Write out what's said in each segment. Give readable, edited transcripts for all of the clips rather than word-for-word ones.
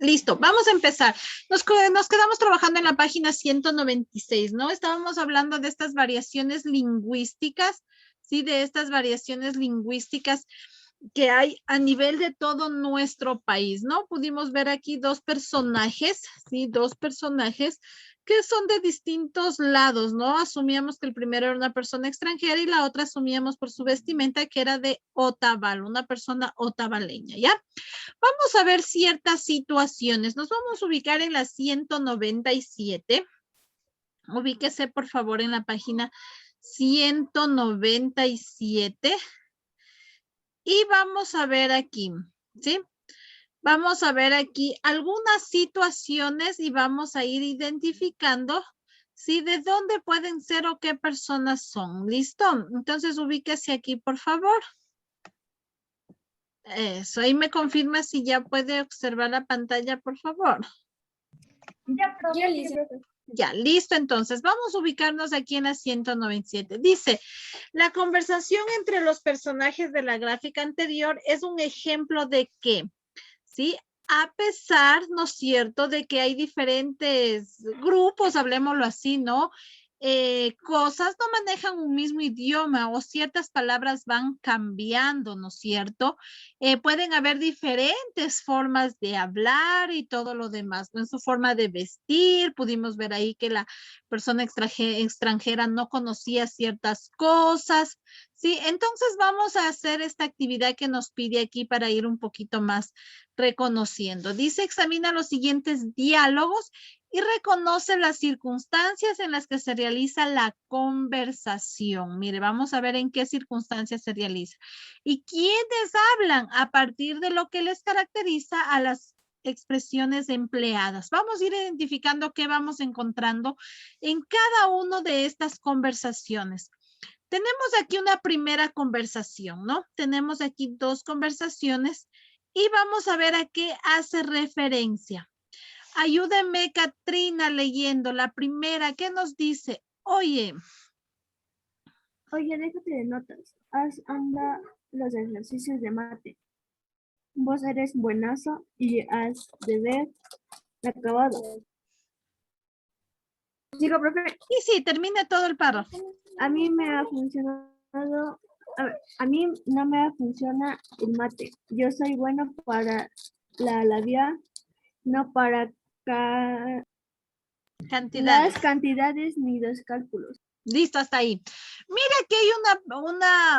Listo, vamos a empezar. Nos quedamos trabajando en la página 196, ¿no? Estábamos hablando de estas variaciones lingüísticas, ¿sí? De estas variaciones lingüísticas que hay a nivel de todo nuestro país, ¿no? Pudimos ver aquí dos personajes, ¿sí? Dos personajes que son de distintos lados, ¿no? Asumíamos que el primero era una persona extranjera y la otra asumíamos por su vestimenta que era de Otavalo, una persona otavaleña, ¿ya? Vamos a ver ciertas situaciones. Nos vamos a ubicar en la 197. Ubíquese, por favor, en la página 197. Y vamos a ver aquí, ¿sí? Vamos a ver aquí algunas situaciones y vamos a ir identificando, ¿sí? De dónde pueden ser o qué personas son. ¿Listo? Entonces, ubíquese aquí, por favor. Eso, ahí me confirma si ya puede observar la pantalla, por favor. Ya, profe. Ya, listo. Ya, listo. Entonces, vamos a ubicarnos aquí en la 197. Dice, la conversación entre los personajes de la gráfica anterior es un ejemplo de que, ¿sí? A pesar, ¿no es cierto?, de que hay diferentes grupos, hablemoslo así, ¿no? Cosas no manejan un mismo idioma o ciertas palabras van cambiando, ¿no es cierto? Pueden haber diferentes formas de hablar y todo lo demás, ¿no? En su forma de vestir, pudimos ver ahí que la persona extranjera no conocía ciertas cosas, ¿sí? Entonces vamos a hacer esta actividad que nos pide aquí para ir un poquito más reconociendo. Dice, examina los siguientes diálogos y reconoce las circunstancias en las que se realiza la conversación. Mire, vamos a ver en qué circunstancias se realiza. ¿Y quiénes hablan a partir de lo que les caracteriza a las expresiones empleadas? Vamos a ir identificando qué vamos encontrando en cada una de estas conversaciones. Tenemos aquí una primera conversación, ¿no? Tenemos aquí dos conversaciones y vamos a ver a qué hace referencia. Ayúdenme, Katrina, leyendo la primera. ¿Qué nos dice? Oye, Déjate de notas. Anda los ejercicios de mate. Vos eres buenazo y has de ver acabado. Sigo, profe. y sí, termine todo el párrafo. A mí me ha funcionado. A mí no me funciona el mate. Yo soy bueno para la labia, no para Cantidades. las cantidades ni los cálculos. Listo, hasta ahí. Mira que hay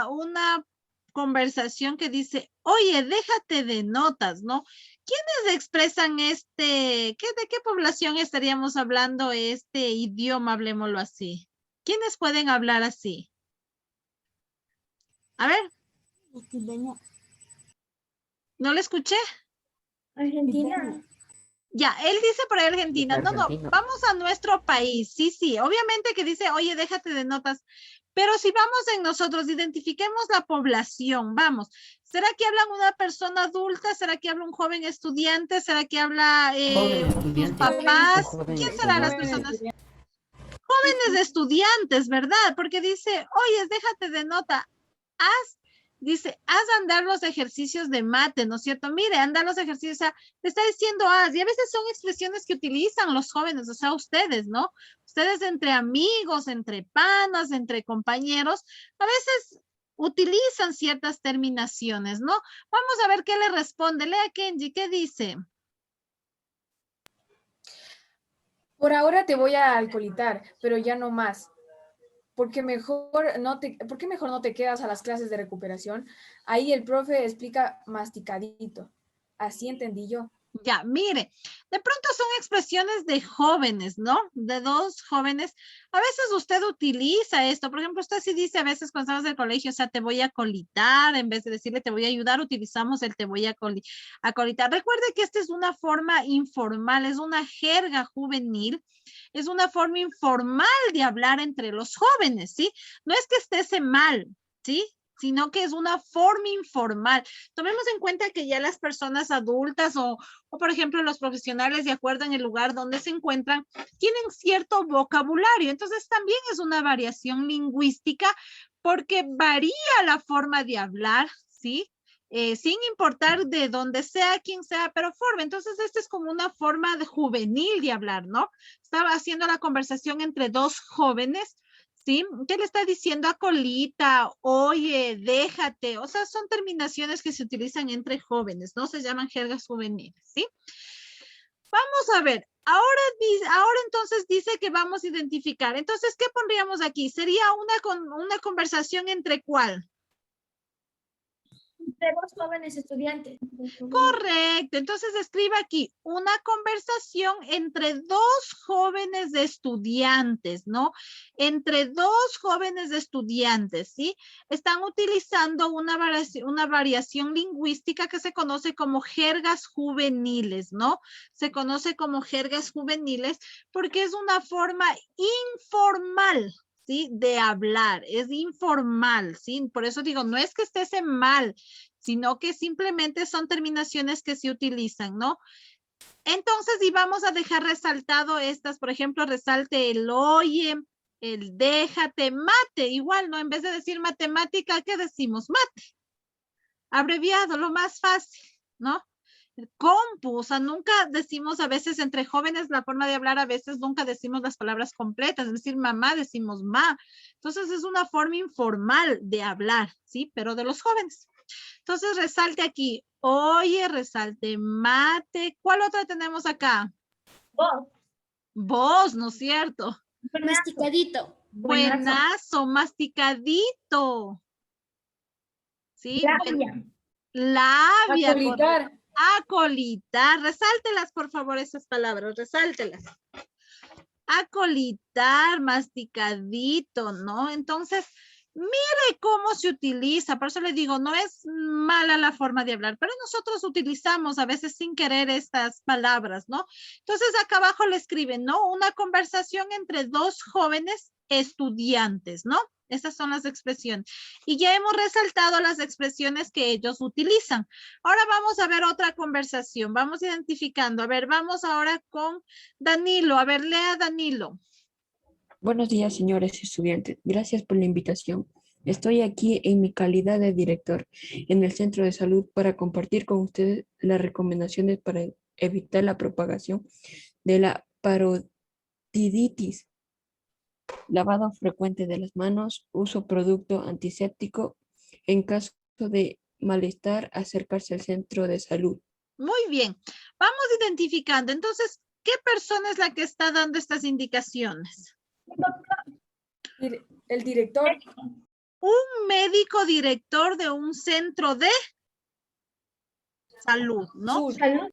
una conversación que dice, oye, déjate de notas, ¿no? ¿Quiénes expresan de qué población estaríamos hablando este idioma, hablemoslo así? ¿Quiénes pueden hablar así? A ver, ¿no le escuché? Argentina. Ya, él dice por ahí Argentina. No, vamos a nuestro país. Sí, sí, obviamente que dice, oye, déjate de notas. Pero si vamos en nosotros, identifiquemos la población, vamos. ¿Será que hablan una persona adulta? ¿Será que habla un joven estudiante? ¿Será que habla tus papás? ¿Quién serán las personas? Jóvenes estudiantes, ¿verdad? Porque dice, oye, déjate de nota. Dice, haz andar los ejercicios de mate, ¿no es cierto? Mire, andar los ejercicios, o sea, te está diciendo haz, y a veces son expresiones que utilizan los jóvenes, o sea, ustedes, ¿no? Ustedes entre amigos, entre panas, entre compañeros, a veces utilizan ciertas terminaciones, ¿no? Vamos a ver qué le responde. Lea, Kenji, ¿qué dice? Por ahora te voy a alcoholitar, pero ya no más. ¿Por qué mejor no te quedas a las clases de recuperación? Ahí el profe explica masticadito. Así entendí yo. Ya, mire, de pronto son expresiones de jóvenes, ¿no? De dos jóvenes. A veces usted utiliza esto. Por ejemplo, usted sí dice a veces cuando estamos en el colegio, o sea, te voy a colitar, en vez de decirle te voy a ayudar, utilizamos el te voy a colitar. Recuerde que esta es una forma informal, es una jerga juvenil, es una forma informal de hablar entre los jóvenes, ¿sí? No es que estés mal, ¿sí? Sino que es una forma informal. Tomemos en cuenta que ya las personas adultas o por ejemplo los profesionales, de acuerdo en el lugar donde se encuentran, tienen cierto vocabulario. Entonces también es una variación lingüística porque varía la forma de hablar, ¿sí? sin importar de dónde sea, quién sea, pero forma. Entonces, esta es como una forma de juvenil de hablar, ¿no? Estaba haciendo la conversación entre dos jóvenes, ¿sí? ¿Qué le está diciendo a Colita? Oye, déjate. O sea, son terminaciones que se utilizan entre jóvenes, ¿no? Se llaman jergas juveniles, ¿sí? Vamos a ver. Ahora entonces dice que vamos a identificar. Entonces, ¿qué pondríamos aquí? Sería una conversación entre ¿cuál? Entre dos jóvenes estudiantes. Correcto. Entonces escriba aquí una conversación entre dos jóvenes de estudiantes, ¿no? Entre dos jóvenes de estudiantes, ¿sí? Están utilizando una variación lingüística que se conoce como jergas juveniles, ¿no? Se conoce como jergas juveniles porque es una forma informal, ¿sí? De hablar, es informal, ¿sí? Por eso digo, no es que estés en mal, sino que simplemente son terminaciones que se utilizan, ¿no? Entonces, y vamos a dejar resaltado estas, por ejemplo, resalte el oye, el déjate, mate, igual, ¿no? En vez de decir matemática, ¿qué decimos? Mate. Abreviado, lo más fácil, ¿no? Compu, o sea, nunca decimos a veces entre jóvenes la forma de hablar, a veces nunca decimos las palabras completas, es decir, mamá decimos ma. Entonces es una forma informal de hablar, ¿sí? Pero de los jóvenes. Entonces resalte aquí, oye, resalte mate. ¿Cuál otra tenemos acá? Vos. Vos, ¿no es cierto? Masticadito. Buenazo, masticadito. ¿Sí? Labia. Labia, Acolitar. acolitar. Resáltelas, por favor, esas palabras, resáltelas. Acolitar, masticadito, ¿no? Entonces, mire cómo se utiliza. Por eso le digo, no es mala la forma de hablar, pero nosotros utilizamos a veces sin querer estas palabras, ¿no? Entonces, acá abajo le escriben, ¿no? Una conversación entre dos jóvenes estudiantes, ¿no? Esas son las expresiones. Y ya hemos resaltado las expresiones que ellos utilizan. Ahora vamos a ver otra conversación. Vamos identificando. A ver, vamos ahora con Danilo. A ver, lea Danilo. Buenos días, señores estudiantes. Gracias por la invitación. Estoy aquí en mi calidad de director en el centro de salud para compartir con ustedes las recomendaciones para evitar la propagación de la parotiditis. Lavado frecuente de las manos, uso producto antiséptico. En caso de malestar, acercarse al centro de salud. Muy bien. Vamos identificando. Entonces, ¿qué persona es la que está dando estas indicaciones? El director. Un médico director de un centro de salud, ¿no? Salud.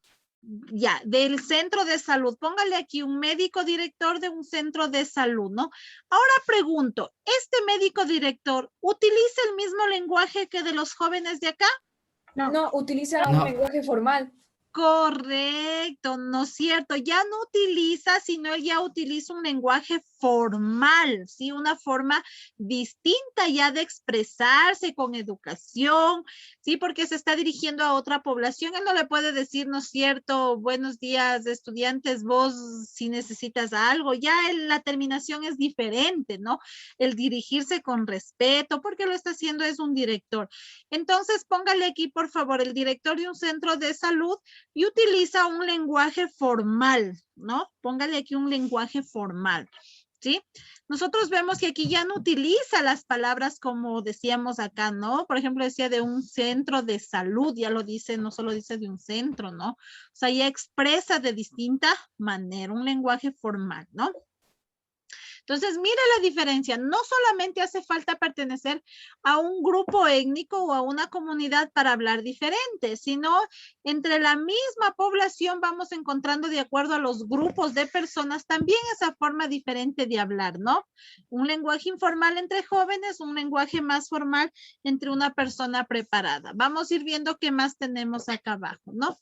Ya, del centro de salud. Póngale aquí un médico director de un centro de salud, ¿no? Ahora pregunto, ¿este médico director utiliza el mismo lenguaje que de los jóvenes de acá? No, utiliza un lenguaje formal. Correcto, ¿no es cierto? Ya no utiliza, sino él ya utiliza un lenguaje formal, ¿sí? Una forma distinta ya de expresarse con educación, ¿sí? Porque se está dirigiendo a otra población. Él no le puede decir, ¿no es cierto? Buenos días, estudiantes, vos si necesitas algo. Ya la terminación es diferente, ¿no? El dirigirse con respeto, porque lo está haciendo es un director. Entonces, póngale aquí, por favor, el director de un centro de salud y utiliza un lenguaje formal, ¿no? Póngale aquí un lenguaje formal, ¿sí? Nosotros vemos que aquí ya no utiliza las palabras como decíamos acá, ¿no? Por ejemplo, decía de un centro de salud, ya lo dice, no solo dice de un centro, ¿no? O sea, ya expresa de distinta manera, un lenguaje formal, ¿no? Entonces, mira la diferencia. No solamente hace falta pertenecer a un grupo étnico o a una comunidad para hablar diferente, sino entre la misma población vamos encontrando de acuerdo a los grupos de personas también esa forma diferente de hablar, ¿no? Un lenguaje informal entre jóvenes, un lenguaje más formal entre una persona preparada. Vamos a ir viendo qué más tenemos acá abajo, ¿no?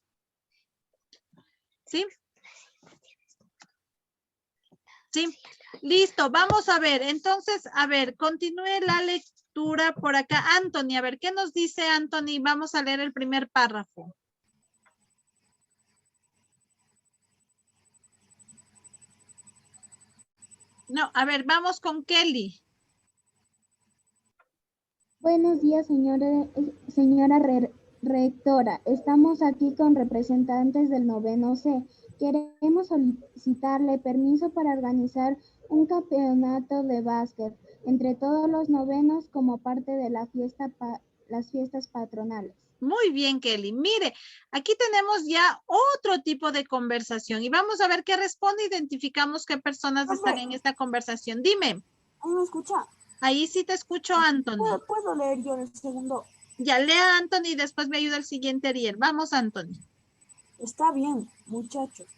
¿Sí? Sí. Listo, vamos a ver. Entonces, a ver, continúe la lectura por acá. Anthony, a ver, ¿qué nos dice Anthony? Vamos a leer el primer párrafo. No, a ver, vamos con Kelly. Buenos días, señora Rectora, estamos aquí con representantes del noveno C. Queremos solicitarle permiso para organizar un campeonato de básquet entre todos los novenos como parte de la las fiestas patronales. Muy bien, Kelly. Mire, aquí tenemos ya otro tipo de conversación y vamos a ver qué responde. Identificamos qué personas están en esta conversación. Dime. ¿Ahí me escucha? Ahí sí te escucho, Anthony. ¿Puedo leer yo el segundo? Ya lea, Anthony, y después me ayuda el siguiente, Ariel. Vamos, Anthony. Está bien, muchachos,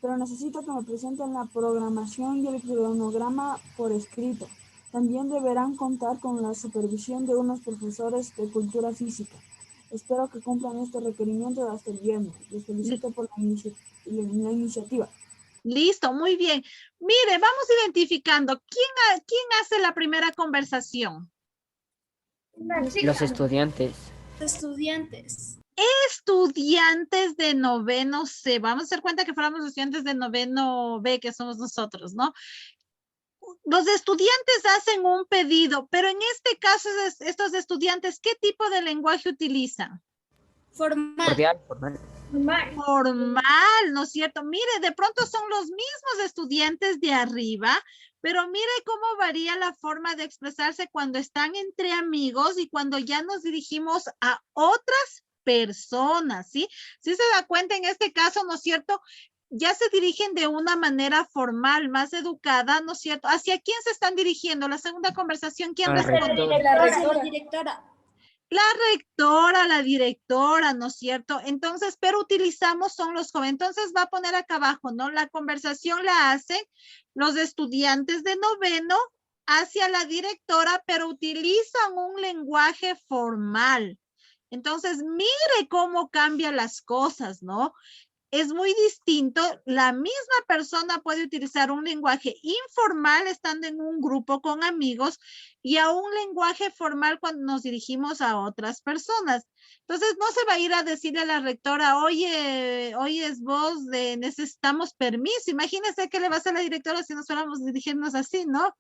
pero necesito que me presenten la programación y el cronograma por escrito. También deberán contar con la supervisión de unos profesores de cultura física. Espero que cumplan este requerimiento hasta el viernes. Les felicito por la iniciativa. Listo, muy bien. Mire, vamos identificando. ¿Quién hace la primera conversación? Los estudiantes. Estudiantes. Estudiantes de noveno C. Vamos a hacer cuenta que fuéramos estudiantes de noveno B, que somos nosotros, ¿no? Los estudiantes hacen un pedido, pero en este caso, estos estudiantes, ¿qué tipo de lenguaje utilizan? Formal. Cordial, formal. Formal, ¿no es cierto? Mire, de pronto son los mismos estudiantes de arriba, pero mire cómo varía la forma de expresarse cuando están entre amigos y cuando ya nos dirigimos a otras personas, ¿sí? Si se da cuenta en este caso, ¿no es cierto? Ya se dirigen de una manera formal, más educada, ¿no es cierto? ¿Hacia quién se están dirigiendo? La segunda conversación, ¿quién responde? La directora. La directora, ¿no es cierto? Entonces, pero utilizamos son los jóvenes. Entonces va a poner acá abajo, ¿no? La conversación la hacen los estudiantes de noveno hacia la directora, pero utilizan un lenguaje formal. Entonces, mire cómo cambian las cosas, ¿no? Es muy distinto. La misma persona puede utilizar un lenguaje informal estando en un grupo con amigos y a un lenguaje formal cuando nos dirigimos a otras personas. Entonces, no se va a ir a decirle a la rectora, oye, vos, necesitamos permiso. Imagínese qué le va a hacer la directora si nos fuéramos a dirigirnos así, ¿no?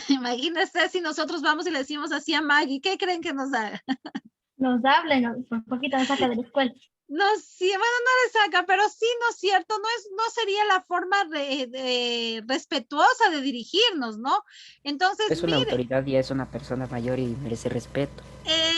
Imagínese si nosotros vamos y le decimos así a Maggie, ¿qué creen que nos haga? Nos hablen, por poquito nos saca de la escuela. No, sí, bueno, no le saca, pero sí, ¿no es cierto? No sería la forma respetuosa de dirigirnos, ¿no? Entonces, Es una mire, autoridad y es una persona mayor y merece respeto.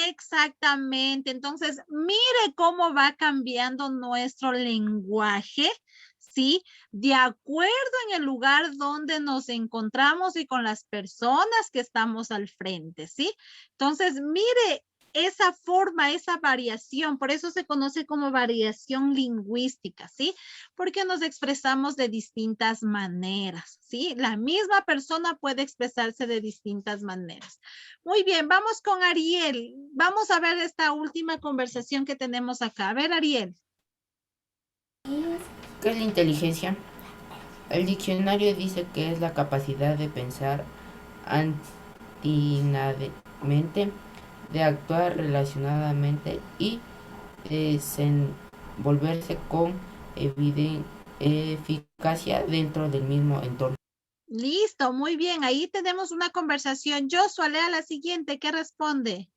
exactamente. Entonces, mire cómo va cambiando nuestro lenguaje, ¿sí? De acuerdo en el lugar donde nos encontramos y con las personas que estamos al frente, ¿sí? Entonces, mire esa forma, esa variación, por eso se conoce como variación lingüística, ¿sí? Porque nos expresamos de distintas maneras, ¿sí? La misma persona puede expresarse de distintas maneras. Muy bien, vamos con Ariel. Vamos a ver esta última conversación que tenemos acá. A ver, Ariel. ¿Qué es la inteligencia? El diccionario dice que es la capacidad de pensar atinadamente, de actuar relacionadamente y desenvolverse con eficacia dentro del mismo entorno. Listo, muy bien. Ahí tenemos una conversación. Joshua, lea la siguiente. ¿Qué responde?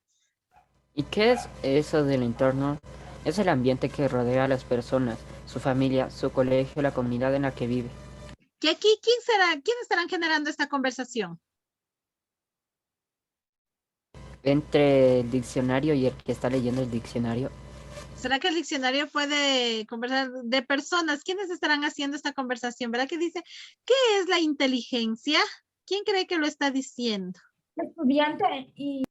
¿Y qué es eso del entorno? Es el ambiente que rodea a las personas, su familia, su colegio, la comunidad en la que vive. Y aquí, ¿quién estarán generando esta conversación? Entre el diccionario y el que está leyendo el diccionario. ¿Será que el diccionario puede conversar de personas? ¿Quiénes estarán haciendo esta conversación? ¿Verdad que dice, qué es la inteligencia? ¿Quién cree que lo está diciendo? Estudiante y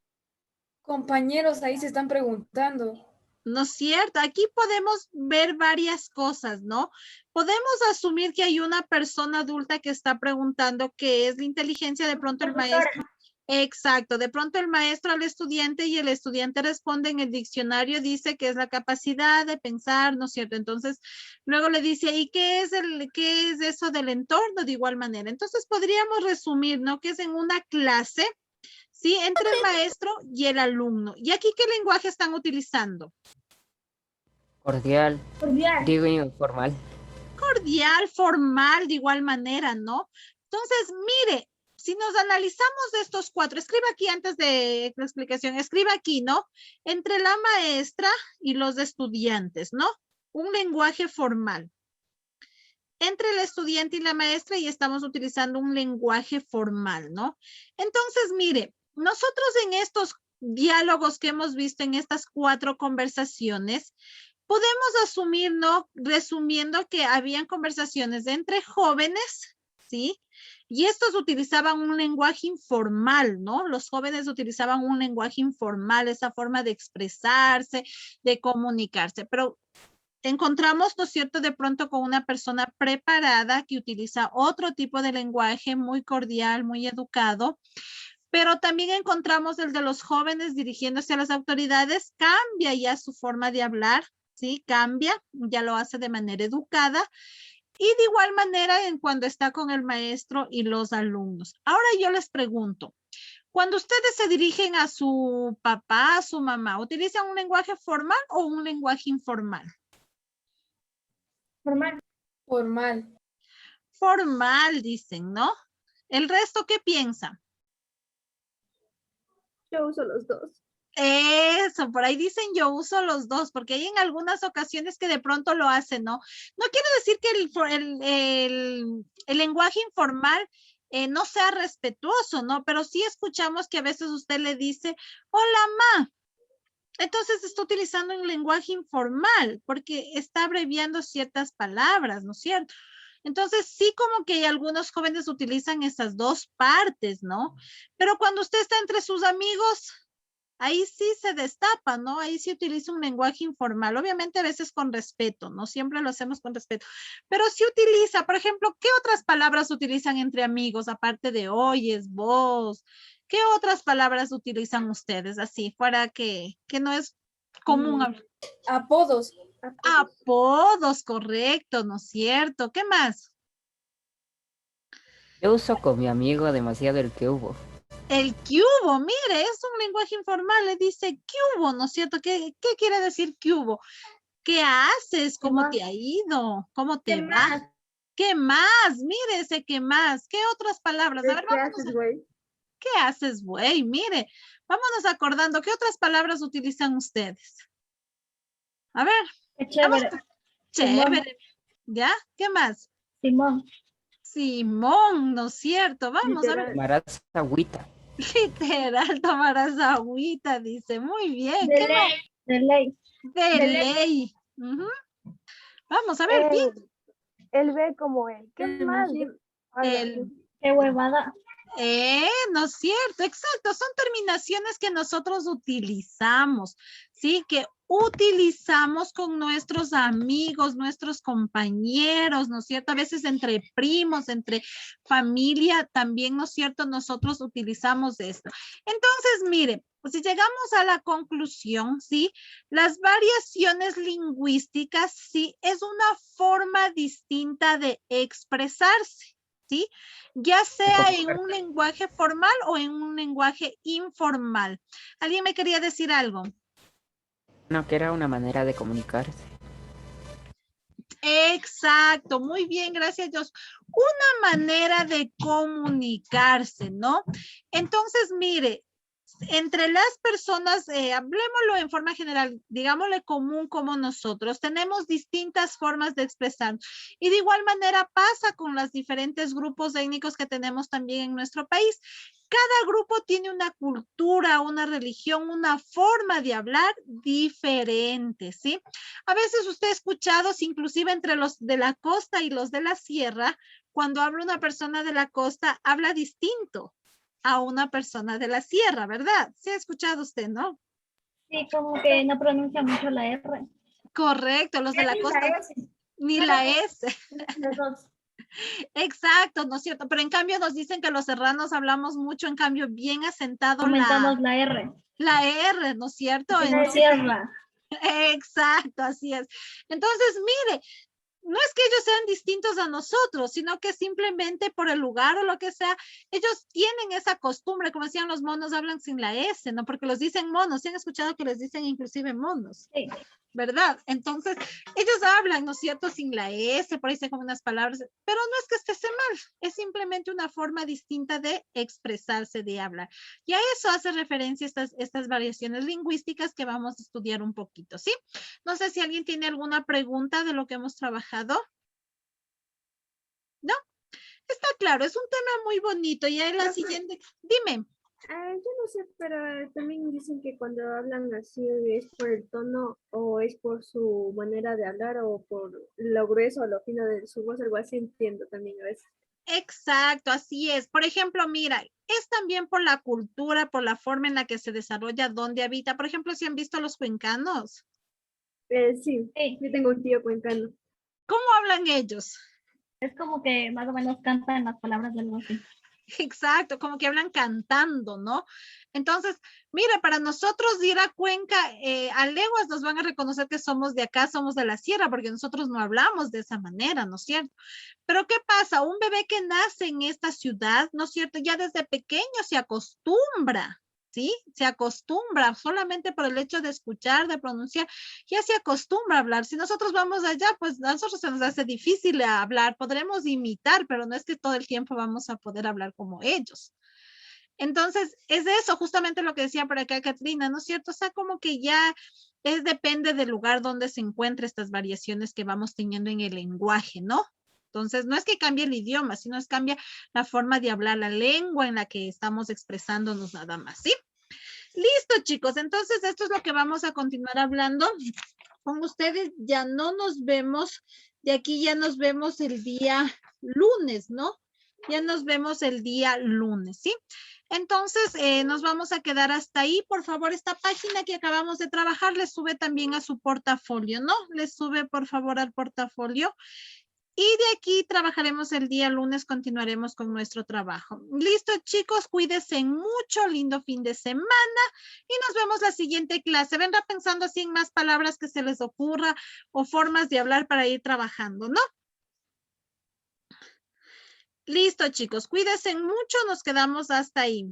Compañeros, ahí se están preguntando. ¿No es cierto? Aquí podemos ver varias cosas, ¿no? Podemos asumir que hay una persona adulta que está preguntando qué es la inteligencia, de pronto el maestro. Exacto, de pronto el maestro al estudiante y el estudiante responde en el diccionario, dice que es la capacidad de pensar, ¿no es cierto? Entonces, luego le dice, ¿y qué es eso del entorno? De igual manera. Entonces, podríamos resumir, ¿no? Que es en una clase, ¿sí? Entre el maestro y el alumno. ¿Y aquí qué lenguaje están utilizando? Cordial, digo informal. Cordial, formal, de igual manera, ¿no? Entonces, mire, si nos analizamos de estos cuatro, escriba aquí antes de la explicación, escriba aquí, ¿no? Entre la maestra y los estudiantes, ¿no? Un lenguaje formal. Entre el estudiante y la maestra y estamos utilizando un lenguaje formal, ¿no? Entonces, mire, nosotros en estos diálogos que hemos visto en estas cuatro conversaciones, podemos asumir, ¿no? Resumiendo que habían conversaciones entre jóvenes, ¿sí? Y estos utilizaban un lenguaje informal, ¿no? Los jóvenes utilizaban un lenguaje informal, esa forma de expresarse, de comunicarse, pero encontramos, ¿no es cierto?, de pronto con una persona preparada que utiliza otro tipo de lenguaje muy cordial, muy educado, pero también encontramos el de los jóvenes dirigiéndose a las autoridades, cambia ya su forma de hablar, ¿sí? Cambia, ya lo hace de manera educada. Y de igual manera en cuando está con el maestro y los alumnos. Ahora yo les pregunto, cuando ustedes se dirigen a su papá, a su mamá, ¿utilizan un lenguaje formal o un lenguaje informal? Formal. Formal. Formal, dicen, ¿no? ¿El resto qué piensa? Yo uso los dos. Eso, por ahí dicen yo uso los dos, porque hay en algunas ocasiones que de pronto lo hacen, ¿no? No quiere decir que el lenguaje informal no sea respetuoso, ¿no? Pero sí escuchamos que a veces usted le dice, hola, ma. Entonces está utilizando un lenguaje informal, porque está abreviando ciertas palabras, ¿no es cierto? Entonces sí como que algunos jóvenes utilizan esas dos partes, ¿no? Pero cuando usted está entre sus amigos, ahí sí se destapa, ¿no? Ahí sí utiliza un lenguaje informal, obviamente a veces con respeto, no siempre lo hacemos con respeto, pero sí utiliza, por ejemplo, ¿qué otras palabras utilizan entre amigos aparte de oyes, vos? ¿Qué otras palabras utilizan ustedes así, fuera que no es común hablar? Apodos. Apodos, correcto, ¿no es cierto? ¿Qué más? Yo uso con mi amigo demasiado el que hubo. El que hubo, mire, es un lenguaje informal, le dice que hubo, ¿no es cierto? ¿Qué quiere decir que hubo? ¿Qué haces? ¿Cómo te ha ido? ¿Cómo te va? ¿Qué más? Mire ese qué más. ¿Qué otras palabras? A ver, ¿Qué haces, güey? ¿Qué haces, güey? Mire, vámonos acordando, ¿qué otras palabras utilizan ustedes? A ver. Qué chévere. Chévere. ¿Ya? ¿Qué más? Simón. Simón, ¿no es cierto? Vamos a ver. Tomarás agüita. Literal, tomarás agüita, dice. Muy bien. De ¿Qué ley. más? De ley. De ley. Ujú. Vamos a ver, bien. Él ve como él. ¿Qué más? Qué huevada. No es cierto, exacto, son terminaciones que nosotros utilizamos, ¿sí? Que utilizamos con nuestros amigos, nuestros compañeros, ¿no es cierto? A veces entre primos, entre familia, también, ¿no es cierto? Nosotros utilizamos esto. Entonces, mire, pues si llegamos a la conclusión, ¿sí? Las variaciones lingüísticas, sí, es una forma distinta de expresarse. ¿Sí? Ya sea en un lenguaje formal o en un lenguaje informal. ¿Alguien me quería decir algo? No, que era una manera de comunicarse. Exacto, muy bien, gracias Dios. Una manera de comunicarse, ¿no? Entonces, mire, entre las personas, hablemoslo en forma general, digámosle común como nosotros, tenemos distintas formas de expresar. Y de igual manera pasa con los diferentes grupos étnicos que tenemos también en nuestro país. Cada grupo tiene una cultura, una religión, una forma de hablar diferente, ¿sí? A veces usted ha escuchado, inclusive entre los de la costa y los de la sierra, cuando habla una persona de la costa, habla distinto a una persona de la sierra, ¿verdad? Sí ha escuchado usted, ¿no? Sí, como que no pronuncia mucho la R. Correcto, los de la costa. Ni la S. Los dos. Exacto, ¿no es cierto? Pero en cambio nos dicen que los serranos hablamos mucho, en cambio bien asentado Aumentamos la R. La R, ¿no es cierto? En la sierra. Exacto, así es. Entonces, mire, no es que ellos sean distintos a nosotros, sino que simplemente por el lugar o lo que sea, ellos tienen esa costumbre, como decían los monos, hablan sin la S, ¿no? Porque los dicen monos, ¿sí han escuchado que les dicen inclusive monos? Sí. ¿verdad? Entonces, ellos hablan, ¿no es cierto? Sin la S, por ahí se comen unas palabras, pero no es que esté mal, es simplemente una forma distinta de expresarse, de hablar. Y a eso hace referencia estas variaciones lingüísticas que vamos a estudiar un poquito, ¿sí? No sé si alguien tiene alguna pregunta de lo que hemos trabajado. ¿No? Está claro, es un tema muy bonito. Y ahí la siguiente, dime. Yo no sé, pero también dicen que cuando hablan así es por el tono o es por su manera de hablar o por lo grueso o lo fino de su voz, algo así entiendo también a veces. Exacto, así es. Por ejemplo, mira, es también por la cultura, por la forma en la que se desarrolla, donde habita. Por ejemplo, si han visto los cuencanos, Sí, yo tengo un tío cuencano. ¿cómo hablan ellos? Es como que más o menos cantan las palabras del así. Exacto, como que hablan cantando, ¿no? Entonces, mira, para nosotros ir a Cuenca, a leguas nos van a reconocer que somos de acá, somos de la sierra, porque nosotros no hablamos de esa manera, ¿no es cierto? Pero ¿qué pasa? Un bebé que nace en esta ciudad, ¿no es cierto? Ya desde pequeño se acostumbra, ¿sí? Se acostumbra solamente por el hecho de escuchar, de pronunciar, ya se acostumbra a hablar. Si nosotros vamos allá, pues a nosotros se nos hace difícil hablar. Podremos imitar, pero no es que todo el tiempo vamos a poder hablar como ellos. Entonces, es eso, justamente lo que decía por acá Katrina, ¿no es cierto? O sea, como que ya depende del lugar donde se encuentren estas variaciones que vamos teniendo en el lenguaje, ¿no? Entonces, no es que cambie el idioma, sino es cambia la forma de hablar, la lengua en la que estamos expresándonos nada más, ¿sí? Listo, chicos. Entonces, esto es lo que vamos a continuar hablando con ustedes. Ya no nos vemos, de aquí ya nos vemos el día lunes, ¿no? Ya nos vemos el día lunes, ¿sí? Entonces, nos vamos a quedar hasta ahí. Por favor, esta página que acabamos de trabajar, les sube también a su portafolio, ¿no? Les sube, por favor, al portafolio. Y de aquí trabajaremos el día lunes, continuaremos con nuestro trabajo. Listo, chicos, cuídense mucho, lindo fin de semana y nos vemos la siguiente clase. Vendrá pensando así en más palabras que se les ocurra o formas de hablar para ir trabajando, ¿no? Listo, chicos, cuídense mucho, nos quedamos hasta ahí.